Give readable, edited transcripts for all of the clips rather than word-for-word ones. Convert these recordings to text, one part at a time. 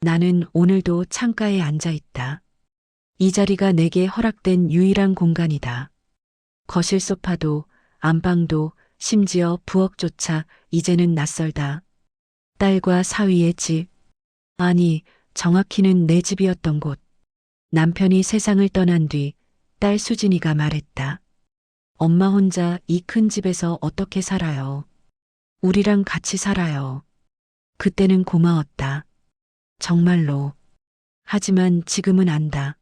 나는 오늘도 창가에 앉아 있다. 이 자리가 내게 허락된 유일한 공간이다. 거실 소파도, 안방도, 심지어 부엌조차 이제는 낯설다. 딸과 사위의 집. 아니, 정확히는 내 집이었던 곳. 남편이 세상을 떠난 뒤 딸 수진이가 말했다. 엄마 혼자 이 큰 집에서 어떻게 살아요? 우리랑 같이 살아요. 그때는 고마웠다. 정말로. 하지만 지금은 안다.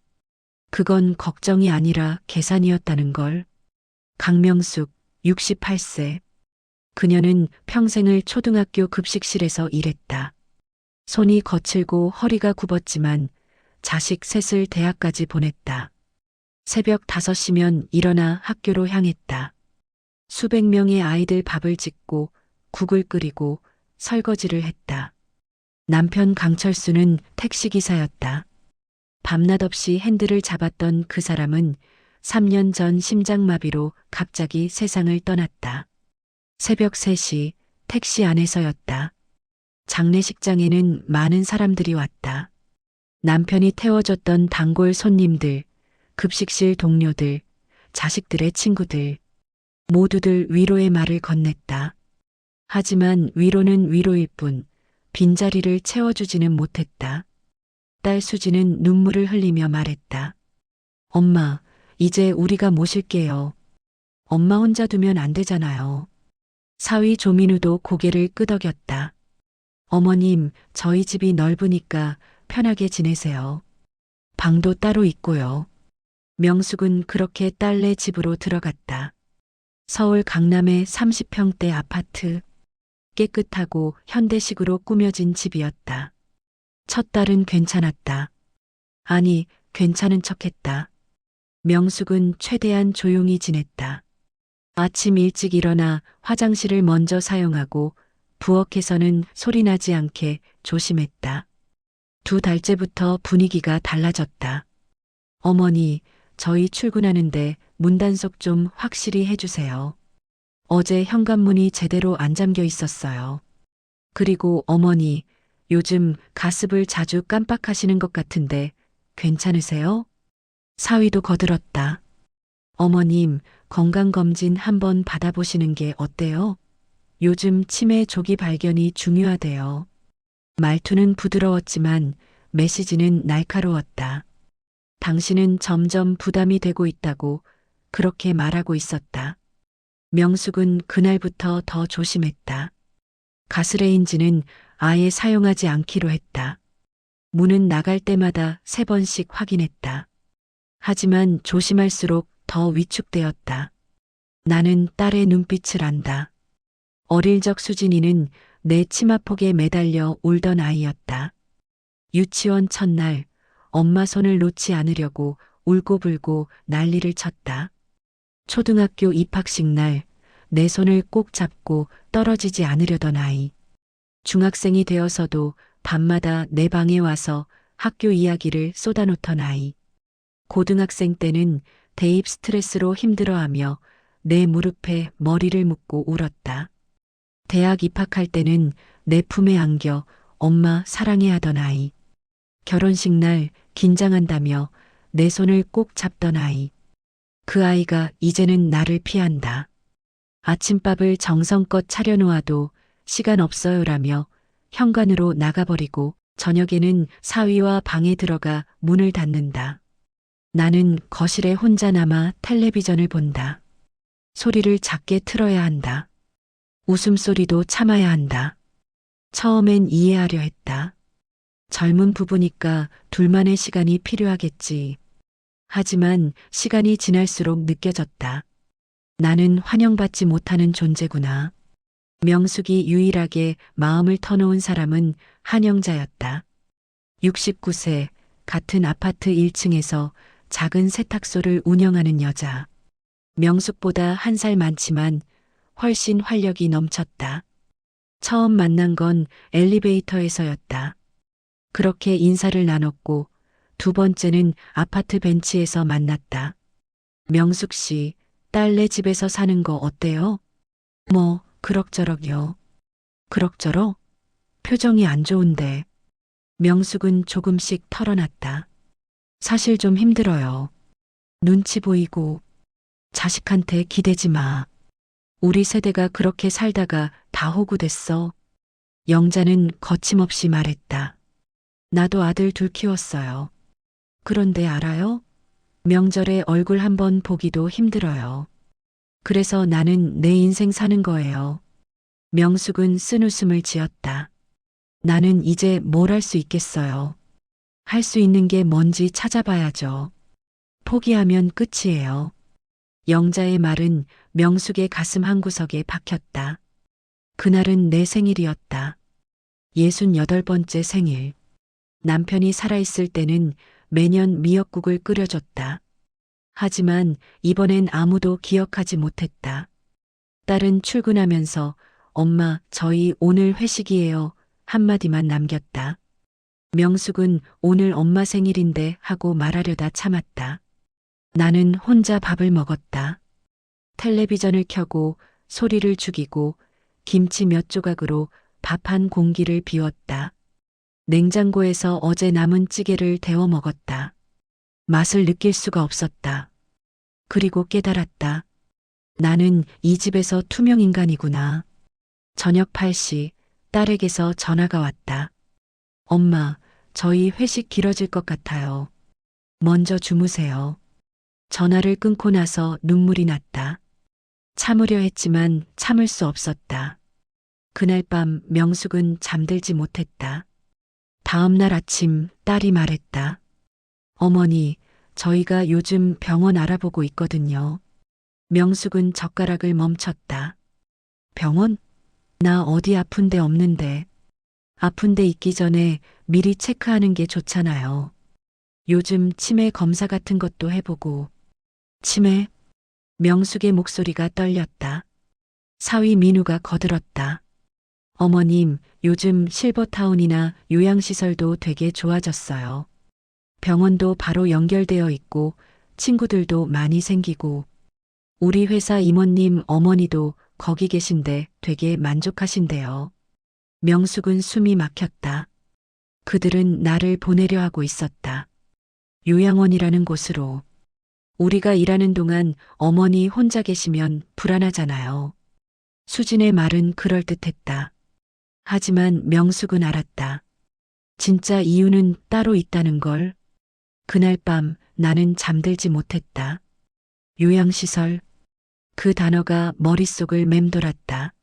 그건 걱정이 아니라 계산이었다는 걸. 강명숙, 68세. 그녀는 평생을 초등학교 급식실에서 일했다. 손이 거칠고 허리가 굽었지만 자식 셋을 대학까지 보냈다. 새벽 5시면 일어나 학교로 향했다. 수백 명의 아이들 밥을 짓고 국을 끓이고 설거지를 했다. 남편 강철수는 택시기사였다. 밤낮 없이 핸들을 잡았던 그 사람은 3년 전 심장마비로 갑자기 세상을 떠났다. 새벽 3시 택시 안에서였다. 장례식장에는 많은 사람들이 왔다. 남편이 태워줬던 단골 손님들, 급식실 동료들, 자식들의 친구들, 모두들 위로의 말을 건넸다. 하지만 위로는 위로일 뿐 빈자리를 채워주지는 못했다. 딸 수지는 눈물을 흘리며 말했다. 엄마, 이제 우리가 모실게요. 엄마 혼자 두면 안 되잖아요. 사위 조민우도 고개를 끄덕였다. 어머님, 저희 집이 넓으니까 편하게 지내세요. 방도 따로 있고요. 명숙은 그렇게 딸네 집으로 들어갔다. 서울 강남의 30평대 아파트. 깨끗하고 현대식으로 꾸며진 집이었다. 첫 딸은 괜찮았다. 아니, 괜찮은 척했다. 명숙은 최대한 조용히 지냈다. 아침 일찍 일어나 화장실을 먼저 사용하고 부엌에서는 소리나지 않게 조심했다. 2달째부터 분위기가 달라졌다. 어머니, 저희 출근하는데 문단속 좀 확실히 해주세요. 어제 현관문이 제대로 안 잠겨 있었어요. 그리고 어머니, 요즘 가습을 자주 깜빡하시는 것 같은데 괜찮으세요? 사위도 거들었다. 어머님, 건강검진 한번 받아보시는 게 어때요? 요즘 치매 조기 발견이 중요하대요. 말투는 부드러웠지만 메시지는 날카로웠다. 당신은 점점 부담이 되고 있다고 그렇게 말하고 있었다. 명숙은 그날부터 더 조심했다. 가스레인지는 아예 사용하지 않기로 했다. 문은 나갈 때마다 3번씩 확인했다. 하지만 조심할수록 더 위축되었다. 나는 딸의 눈빛을 안다. 어릴 적 수진이는 내 치마폭에 매달려 울던 아이였다. 유치원 첫날 엄마 손을 놓지 않으려고 울고불고 난리를 쳤다. 초등학교 입학식 날 내 손을 꼭 잡고 떨어지지 않으려던 아이. 중학생이 되어서도 밤마다 내 방에 와서 학교 이야기를 쏟아놓던 아이. 고등학생 때는 대입 스트레스로 힘들어하며 내 무릎에 머리를 묻고 울었다. 대학 입학할 때는 내 품에 안겨 엄마 사랑해 하던 아이. 결혼식 날 긴장한다며 내 손을 꼭 잡던 아이. 그 아이가 이제는 나를 피한다. 아침밥을 정성껏 차려놓아도 시간 없어요라며 현관으로 나가버리고 저녁에는 사위와 방에 들어가 문을 닫는다. 나는 거실에 혼자 남아 텔레비전을 본다. 소리를 작게 틀어야 한다. 웃음소리도 참아야 한다. 처음엔 이해하려 했다. 젊은 부부니까 둘만의 시간이 필요하겠지. 하지만 시간이 지날수록 느껴졌다. 나는 환영받지 못하는 존재구나. 명숙이 유일하게 마음을 터놓은 사람은 한영자였다. 69세, 같은 아파트 1층에서 작은 세탁소를 운영하는 여자. 명숙보다 1살 많지만 훨씬 활력이 넘쳤다. 처음 만난 건 엘리베이터에서였다. 그렇게 인사를 나눴고 2번째는 아파트 벤치에서 만났다. 명숙 씨, 딸네 집에서 사는 거 어때요? 뭐, 그럭저럭요. 그럭저럭? 표정이 안 좋은데. 명숙은 조금씩 털어놨다. 사실 좀 힘들어요. 눈치 보이고 자식한테 기대지 마. 우리 세대가 그렇게 살다가 다 호구됐어. 영자는 거침없이 말했다. 나도 아들 둘 키웠어요. 그런데 알아요? 명절에 얼굴 한번 보기도 힘들어요. 그래서 나는 내 인생 사는 거예요. 명숙은 쓴웃음을 지었다. 나는 이제 뭘 할 수 있겠어요. 할 수 있는 게 뭔지 찾아봐야죠. 포기하면 끝이에요. 영자의 말은 명숙의 가슴 한구석에 박혔다. 그날은 내 생일이었다. 68번째 생일. 남편이 살아있을 때는 매년 미역국을 끓여줬다. 하지만 이번엔 아무도 기억하지 못했다. 딸은 출근하면서 엄마, 저희 오늘 회식이에요. 한마디만 남겼다. 명숙은 오늘 엄마 생일인데 하고 말하려다 참았다. 나는 혼자 밥을 먹었다. 텔레비전을 켜고 소리를 죽이고 김치 몇 조각으로 밥 한 공기를 비웠다. 냉장고에서 어제 남은 찌개를 데워 먹었다. 맛을 느낄 수가 없었다. 그리고 깨달았다. 나는 이 집에서 투명 인간이구나. 저녁 8시 딸에게서 전화가 왔다. 엄마, 저희 회식 길어질 것 같아요. 먼저 주무세요. 전화를 끊고 나서 눈물이 났다. 참으려 했지만 참을 수 없었다. 그날 밤 명숙은 잠들지 못했다. 다음 날 아침 딸이 말했다. 어머니, 저희가 요즘 병원 알아보고 있거든요. 명숙은 젓가락을 멈췄다. 병원? 나 어디 아픈 데 없는데. 아픈 데 있기 전에 미리 체크하는 게 좋잖아요. 요즘 치매 검사 같은 것도 해보고. 치매? 명숙의 목소리가 떨렸다. 사위 민우가 거들었다. 어머님, 요즘 실버타운이나 요양시설도 되게 좋아졌어요. 병원도 바로 연결되어 있고 친구들도 많이 생기고 우리 회사 임원님 어머니도 거기 계신데 되게 만족하신대요. 명숙은 숨이 막혔다. 그들은 나를 보내려 하고 있었다. 요양원이라는 곳으로. 우리가 일하는 동안 어머니 혼자 계시면 불안하잖아요. 수진의 말은 그럴듯했다. 하지만 명숙은 알았다. 진짜 이유는 따로 있다는 걸. 그날 밤 나는 잠들지 못했다. 요양시설. 그 단어가 머릿속을 맴돌았다.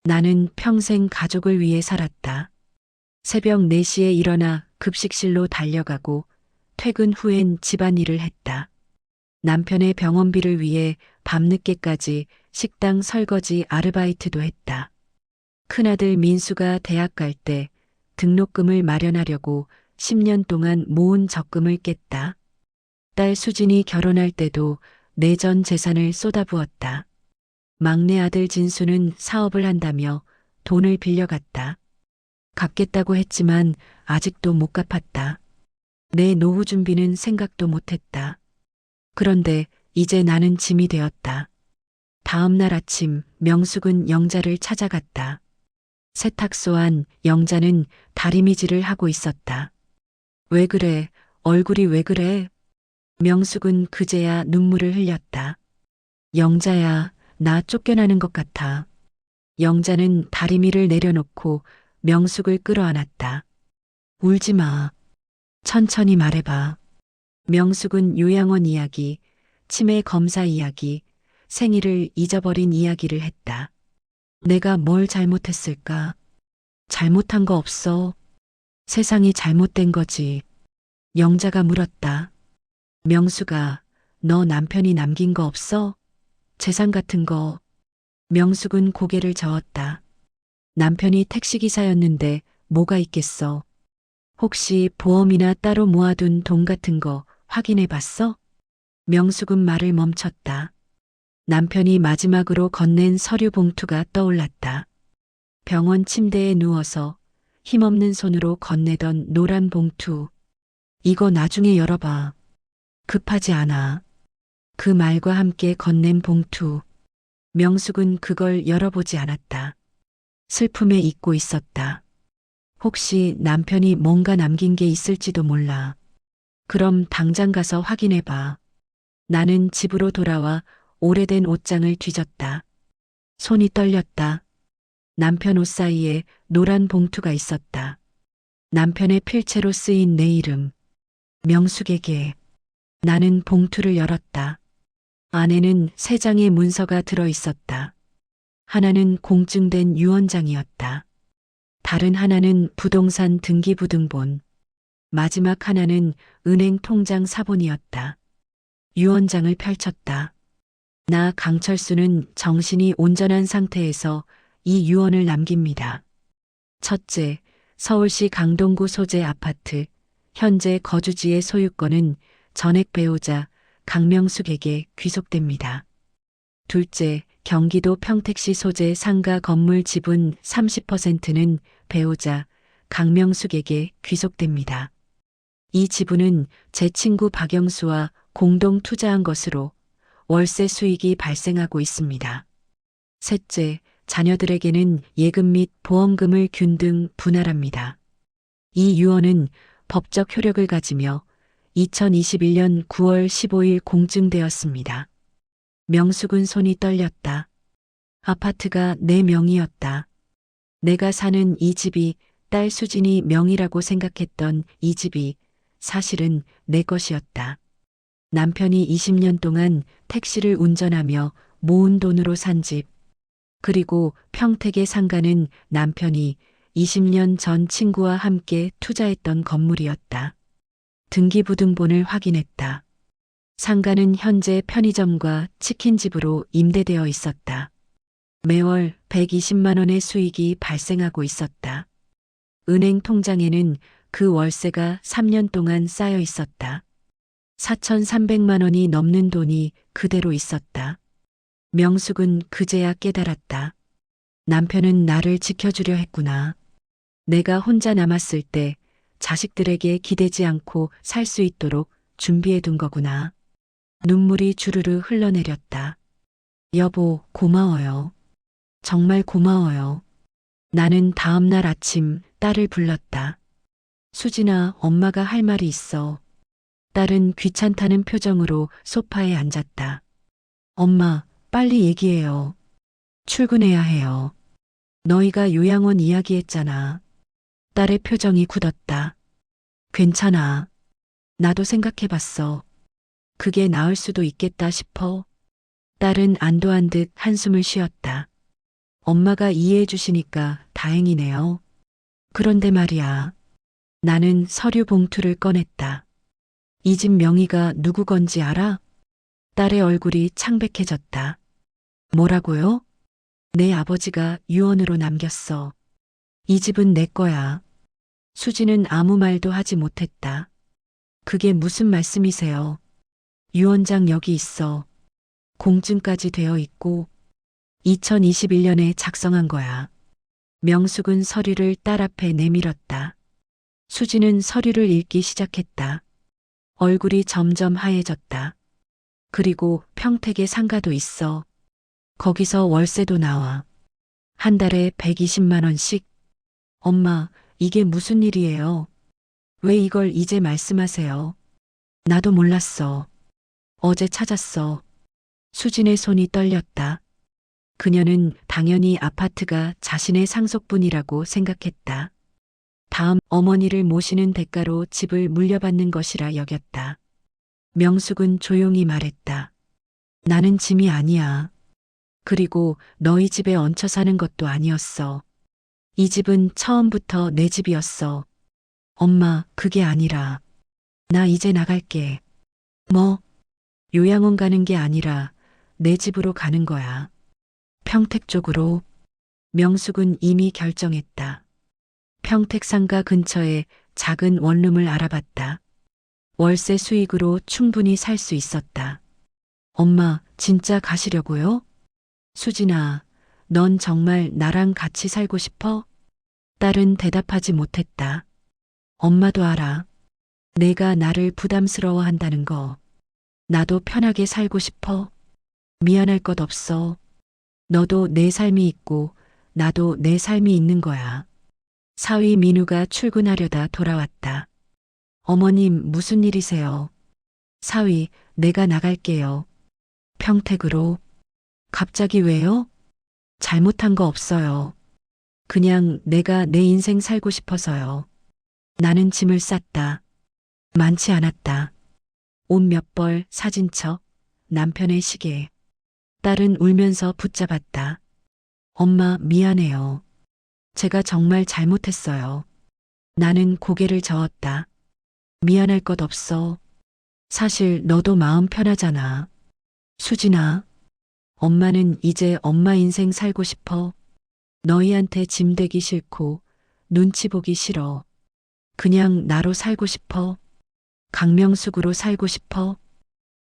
나는 평생 가족을 위해 살았다. 새벽 4시에 일어나 급식실로 달려가고 퇴근 후엔 집안일을 했다. 남편의 병원비를 위해 밤늦게까지 식당 설거지 아르바이트도 했다. 큰아들 민수가 대학 갈 때 등록금을 마련하려고 10년 동안 모은 적금을 깼다. 딸 수진이 결혼할 때도 내 전 재산을 쏟아부었다. 막내 아들 진수는 사업을 한다며 돈을 빌려갔다. 갚겠다고 했지만 아직도 못 갚았다. 내 노후 준비는 생각도 못했다. 그런데 이제 나는 짐이 되었다. 다음 날 아침 명숙은 영자를 찾아갔다. 세탁소 안 영자는 다리미질을 하고 있었다. 왜 그래? 얼굴이 왜 그래? 명숙은 그제야 눈물을 흘렸다. 영자야, 나 쫓겨나는 것 같아. 영자는 다리미를 내려놓고 명숙을 끌어안았다. 울지 마. 천천히 말해봐. 명숙은 요양원 이야기, 치매 검사 이야기, 생일을 잊어버린 이야기를 했다. 내가 뭘 잘못했을까? 잘못한 거 없어. 세상이 잘못된 거지. 영자가 물었다. 명숙아, 너 남편이 남긴 거 없어? 재산 같은 거. 명숙은 고개를 저었다. 남편이 택시기사였는데 뭐가 있겠어? 혹시 보험이나 따로 모아둔 돈 같은 거 확인해 봤어? 명숙은 말을 멈췄다. 남편이 마지막으로 건넨 서류 봉투가 떠올랐다. 병원 침대에 누워서 힘없는 손으로 건네던 노란 봉투. 이거 나중에 열어봐. 급하지 않아. 그 말과 함께 건넨 봉투. 명숙은 그걸 열어보지 않았다. 슬픔에 잊고 있었다. 혹시 남편이 뭔가 남긴 게 있을지도 몰라. 그럼 당장 가서 확인해 봐. 나는 집으로 돌아와 오래된 옷장을 뒤졌다. 손이 떨렸다. 남편 옷 사이에 노란 봉투가 있었다. 남편의 필체로 쓰인 내 이름. 명숙에게. 나는 봉투를 열었다. 안에는 세 장의 문서가 들어 있었다. 하나는 공증된 유언장이었다. 다른 하나는 부동산 등기부등본. 마지막 하나는 은행 통장 사본이었다. 유언장을 펼쳤다. 나 강철수는 정신이 온전한 상태에서 이 유언을 남깁니다. 첫째, 서울시 강동구 소재 아파트, 현재 거주지의 소유권은 전액 배우자 강명숙에게 귀속됩니다. 둘째, 경기도 평택시 소재 상가 건물 지분 30%는 배우자 강명숙에게 귀속됩니다. 이 지분은 제 친구 박영수와 공동 투자한 것으로 월세 수익이 발생하고 있습니다. 셋째, 자녀들에게는 예금 및 보험금을 균등 분할합니다. 이 유언은 법적 효력을 가지며 2021년 9월 15일 공증되었습니다. 명숙은 손이 떨렸다. 아파트가 내 명의였다. 내가 사는 이 집이 딸 수진이 명의라고 생각했던 이 집이 사실은 내 것이었다. 남편이 20년 동안 택시를 운전하며 모은 돈으로 산 집. 그리고 평택의 상가는 남편이 20년 전 친구와 함께 투자했던 건물이었다. 등기부등본을 확인했다. 상가는 현재 편의점과 치킨집으로 임대되어 있었다. 매월 120만 원의 수익이 발생하고 있었다. 은행 통장에는 그 월세가 3년 동안 쌓여 있었다. 4,300만 원이 넘는 돈이 그대로 있었다. 명숙은 그제야 깨달았다. 남편은 나를 지켜주려 했구나. 내가 혼자 남았을 때 자식들에게 기대지 않고 살 수 있도록 준비해 둔 거구나. 눈물이 주르르 흘러내렸다. 여보, 고마워요. 정말 고마워요. 나는 다음 날 아침 딸을 불렀다. 수진아, 엄마가 할 말이 있어. 딸은 귀찮다는 표정으로 소파에 앉았다. 엄마, 빨리 얘기해요. 출근해야 해요. 너희가 요양원 이야기했잖아. 딸의 표정이 굳었다. 괜찮아. 나도 생각해봤어. 그게 나을 수도 있겠다 싶어. 딸은 안도한 듯 한숨을 쉬었다. 엄마가 이해해 주시니까 다행이네요. 그런데 말이야. 나는 서류 봉투를 꺼냈다. 이 집 명의가 누구 건지 알아? 딸의 얼굴이 창백해졌다. 뭐라고요? 내 아버지가 유언으로 남겼어. 이 집은 내 거야. 수지는 아무 말도 하지 못했다. 그게 무슨 말씀이세요? 유언장 여기 있어. 공증까지 되어 있고 2021년에 작성한 거야. 명숙은 서류를 딸 앞에 내밀었다. 수지는 서류를 읽기 시작했다. 얼굴이 점점 하얘졌다. 그리고 평택에 상가도 있어. 거기서 월세도 나와. 한 달에 120만 원씩. 엄마, 이게 무슨 일이에요? 왜 이걸 이제 말씀하세요? 나도 몰랐어. 어제 찾았어. 수진의 손이 떨렸다. 그녀는 당연히 아파트가 자신의 상속분이라고 생각했다. 다음 어머니를 모시는 대가로 집을 물려받는 것이라 여겼다. 명숙은 조용히 말했다. 나는 짐이 아니야. 그리고 너희 집에 얹혀 사는 것도 아니었어. 이 집은 처음부터 내 집이었어. 엄마, 그게 아니라. 나 이제 나갈게. 뭐? 요양원 가는 게 아니라 내 집으로 가는 거야. 평택 쪽으로. 명숙은 이미 결정했다. 평택 상가 근처에 작은 원룸을 알아봤다. 월세 수익으로 충분히 살 수 있었다. 엄마, 진짜 가시려고요? 수진아, 넌 정말 나랑 같이 살고 싶어? 딸은 대답하지 못했다. 엄마도 알아. 내가 나를 부담스러워한다는 거. 나도 편하게 살고 싶어. 미안할 것 없어. 너도 내 삶이 있고 나도 내 삶이 있는 거야. 사위 민우가 출근하려다 돌아왔다. 어머님, 무슨 일이세요? 사위, 내가 나갈게요. 평택으로. 갑자기 왜요? 잘못한 거 없어요. 그냥 내가 내 인생 살고 싶어서요. 나는 짐을 쌌다. 많지 않았다. 옷 몇 벌, 사진첩, 남편의 시계. 딸은 울면서 붙잡았다. 엄마, 미안해요. 제가 정말 잘못했어요. 나는 고개를 저었다. 미안할 것 없어. 사실 너도 마음 편하잖아. 수진아, 엄마는 이제 엄마 인생 살고 싶어. 너희한테 짐 되기 싫고 눈치 보기 싫어. 그냥 나로 살고 싶어. 강명숙으로 살고 싶어.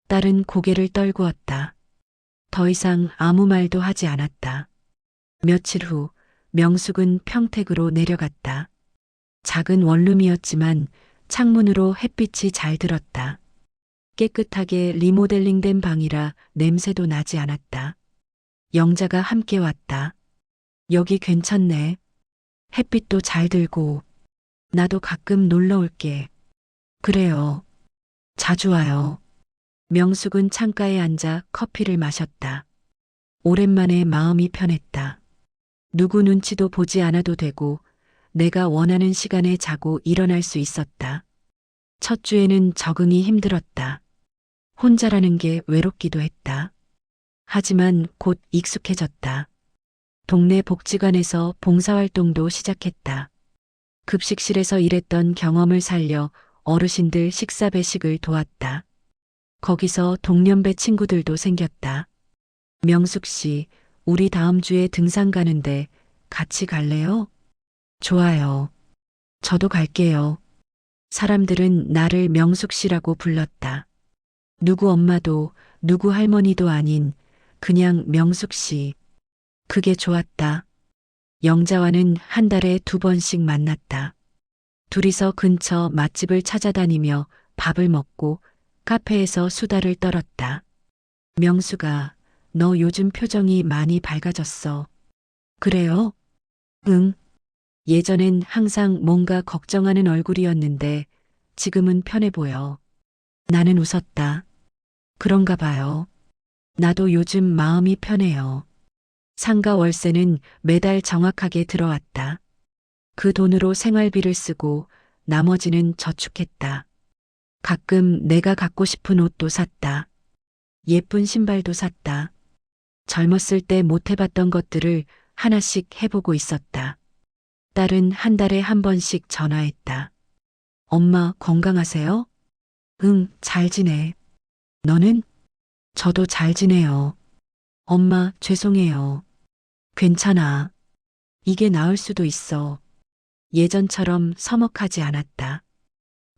딸은 고개를 떨구었다. 더 이상 아무 말도 하지 않았다. 며칠 후 명숙은 평택으로 내려갔다. 작은 원룸이었지만 창문으로 햇빛이 잘 들었다. 깨끗하게 리모델링된 방이라 냄새도 나지 않았다. 영자가 함께 왔다. 여기 괜찮네. 햇빛도 잘 들고. 나도 가끔 놀러 올게. 그래요. 자주 와요. 명숙은 창가에 앉아 커피를 마셨다. 오랜만에 마음이 편했다. 누구 눈치도 보지 않아도 되고 내가 원하는 시간에 자고 일어날 수 있었다. 첫 주에는 적응이 힘들었다. 혼자라는 게 외롭기도 했다. 하지만 곧 익숙해졌다. 동네 복지관에서 봉사활동도 시작했다. 급식실에서 일했던 경험을 살려 어르신들 식사 배식을 도왔다. 거기서 동년배 친구들도 생겼다. 명숙 씨, 우리 다음 주에 등산 가는데 같이 갈래요? 좋아요. 저도 갈게요. 사람들은 나를 명숙 씨라고 불렀다. 누구 엄마도 누구 할머니도 아닌 그냥 명숙 씨. 그게 좋았다. 영자와는 한 달에 2번씩 만났다. 둘이서 근처 맛집을 찾아다니며 밥을 먹고 카페에서 수다를 떨었다. 명수가, 너 요즘 표정이 많이 밝아졌어. 그래요? 응. 예전엔 항상 뭔가 걱정하는 얼굴이었는데 지금은 편해 보여. 나는 웃었다. 그런가 봐요. 나도 요즘 마음이 편해요. 상가 월세는 매달 정확하게 들어왔다. 그 돈으로 생활비를 쓰고 나머지는 저축했다. 가끔 내가 갖고 싶은 옷도 샀다. 예쁜 신발도 샀다. 젊었을 때 못 해봤던 것들을 하나씩 해보고 있었다. 딸은 한 달에 1번씩 전화했다. 엄마 건강하세요? 응, 잘 지내. 너는? 저도 잘 지내요. 엄마, 죄송해요. 괜찮아. 이게 나을 수도 있어. 예전처럼 서먹하지 않았다.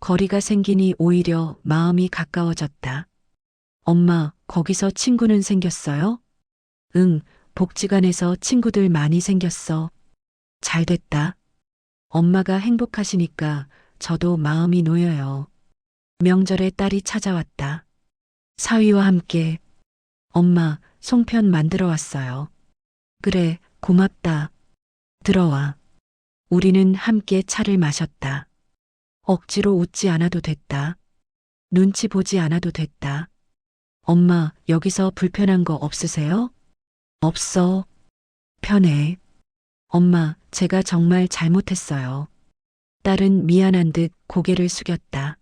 거리가 생기니 오히려 마음이 가까워졌다. 엄마, 거기서 친구는 생겼어요? 응, 복지관에서 친구들 많이 생겼어. 잘 됐다. 엄마가 행복하시니까 저도 마음이 놓여요. 명절에 딸이 찾아왔다. 사위와 함께. 엄마, 송편 만들어 왔어요. 그래, 고맙다. 들어와. 우리는 함께 차를 마셨다. 억지로 웃지 않아도 됐다. 눈치 보지 않아도 됐다. 엄마, 여기서 불편한 거 없으세요? 없어. 편해. 엄마, 제가 정말 잘못했어요. 딸은 미안한 듯 고개를 숙였다.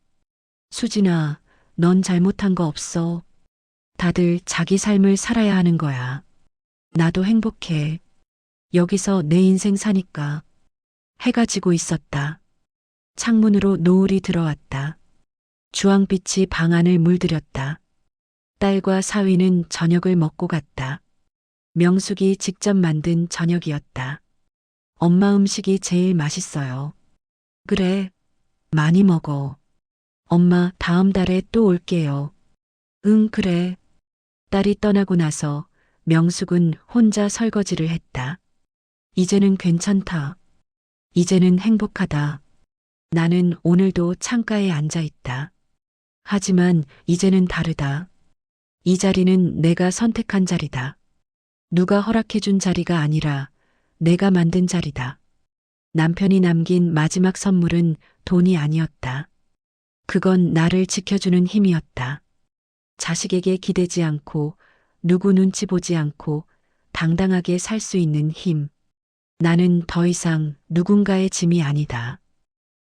수진아, 넌 잘못한 거 없어. 다들 자기 삶을 살아야 하는 거야. 나도 행복해. 여기서 내 인생 사니까. 해가 지고 있었다. 창문으로 노을이 들어왔다. 주황빛이 방 안을 물들였다. 딸과 사위는 저녁을 먹고 갔다. 명숙이 직접 만든 저녁이었다. 엄마 음식이 제일 맛있어요. 그래, 많이 먹어. 엄마, 다음 달에 또 올게요. 응, 그래. 딸이 떠나고 나서 명숙은 혼자 설거지를 했다. 이제는 괜찮다. 이제는 행복하다. 나는 오늘도 창가에 앉아 있다. 하지만 이제는 다르다. 이 자리는 내가 선택한 자리다. 누가 허락해준 자리가 아니라 내가 만든 자리다. 남편이 남긴 마지막 선물은 돈이 아니었다. 그건 나를 지켜주는 힘이었다. 자식에게 기대지 않고 누구 눈치 보지 않고 당당하게 살 수 있는 힘. 나는 더 이상 누군가의 짐이 아니다.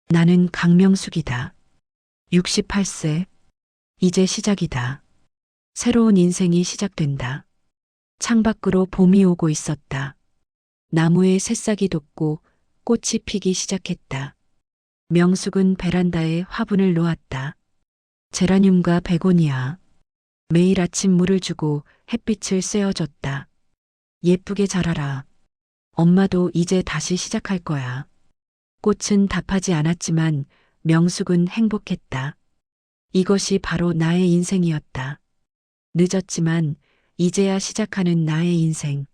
나는 강명숙이다. 68세. 이제 시작이다. 새로운 인생이 시작된다. 창밖으로 봄이 오고 있었다. 나무에 새싹이 돋고 꽃이 피기 시작했다. 명숙은 베란다에 화분을 놓았다. 제라늄과 베고니아. 매일 아침 물을 주고 햇빛을 쐬어줬다. 예쁘게 자라라. 엄마도 이제 다시 시작할 거야. 꽃은 답하지 않았지만 명숙은 행복했다. 이것이 바로 나의 인생이었다. 늦었지만 이제야 시작하는 나의 인생.